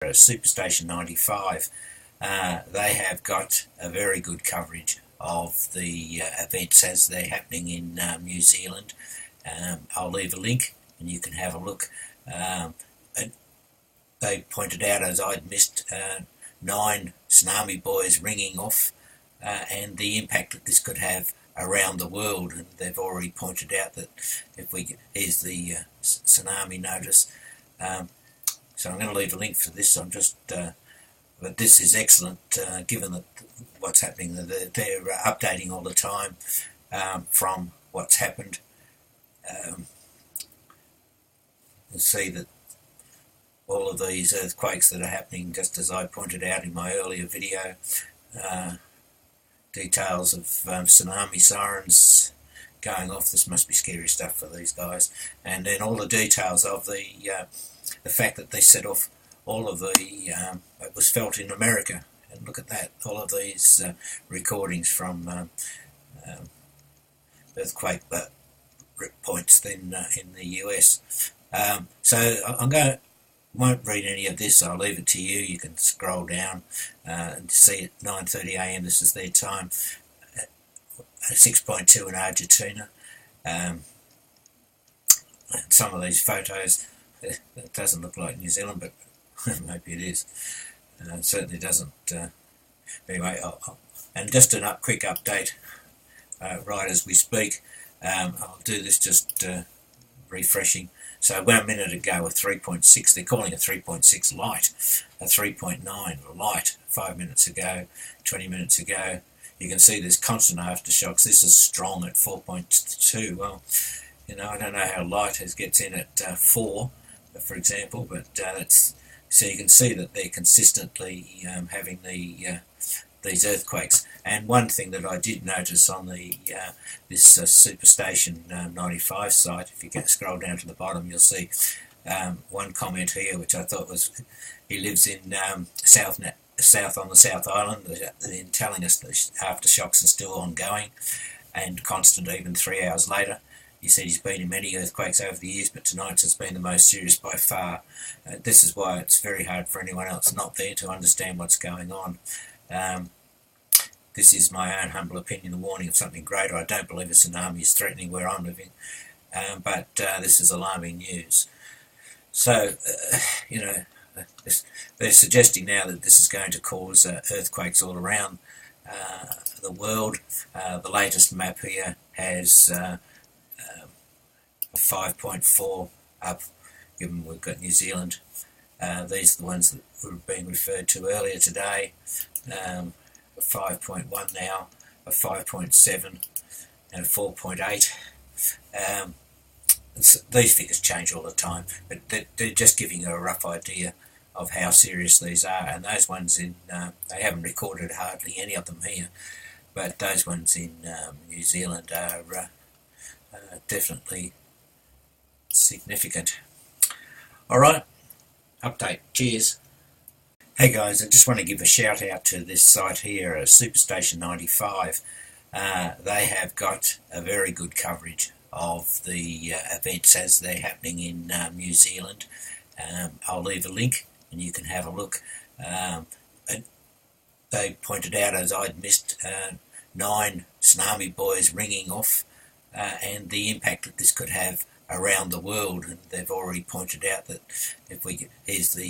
Superstation 95. They have got a very good coverage of the events as they're happening in New Zealand. I'll leave a link and you can have a look. They pointed out, as I'd missed, 9 tsunami buoys ringing off and the impact that this could have around the world, and they've already pointed out that here's the tsunami notice. So I'm going to leave a link for this. But this is excellent, given that what's happening. They're updating all the time from what's happened. You'll see that all of these earthquakes that are happening, just as I pointed out in my earlier video, details of tsunami sirens going off. This must be scary stuff for these guys. And then all the details of the fact that they set off all of the it was felt in America, and look at that, all of these recordings from earthquake points in the US. So won't read any of this. I'll leave it to you. You can scroll down and see at 9:30 a.m. This is their time. 6.2 in Argentina. And some of these photos, it doesn't look like New Zealand, but maybe it is. It certainly doesn't. Anyway, and just a quick update right as we speak. I'll do this just refreshing. So 1 minute ago, a 3.6, they're calling a 3.6 light, a 3.9 light 5 minutes ago, 20 minutes ago. You can see there's constant aftershocks. This is strong at 4.2. Well, I don't know how light gets in at 4, for example, but that's, so you can see that they're consistently having these earthquakes. And one thing that I did notice on this Superstation 95 site, if you can scroll down to the bottom, you'll see one comment here which I thought was, he lives in south on the South Island, and telling us the aftershocks are still ongoing and constant even 3 hours later. He said he's been in many earthquakes over the years, but tonight's has been the most serious by far. This is why it's very hard for anyone else not there to understand what's going on. This is my own humble opinion, a warning of something greater. I don't believe a tsunami is threatening where I'm living, but this is alarming news. So, they're suggesting now that this is going to cause earthquakes all around the world. The latest map here has a 5.4 up, given we've got New Zealand. These are the ones that were being referred to earlier today. A 5.1 now, a 5.7 and a 4.8. These figures change all the time, but they're just giving you a rough idea of how serious these are. And those ones they haven't recorded hardly any of them here, but those ones in New Zealand are definitely significant. Alright, update. Cheers. Hey guys, I just want to give a shout out to this site here, Superstation 95. They have got a very good coverage of the events as they're happening in New Zealand. I'll leave a link and you can have a look. They pointed out, as I'd missed, 9 tsunami buoys ringing off and the impact that this could have around the world, and they've already pointed out that here's the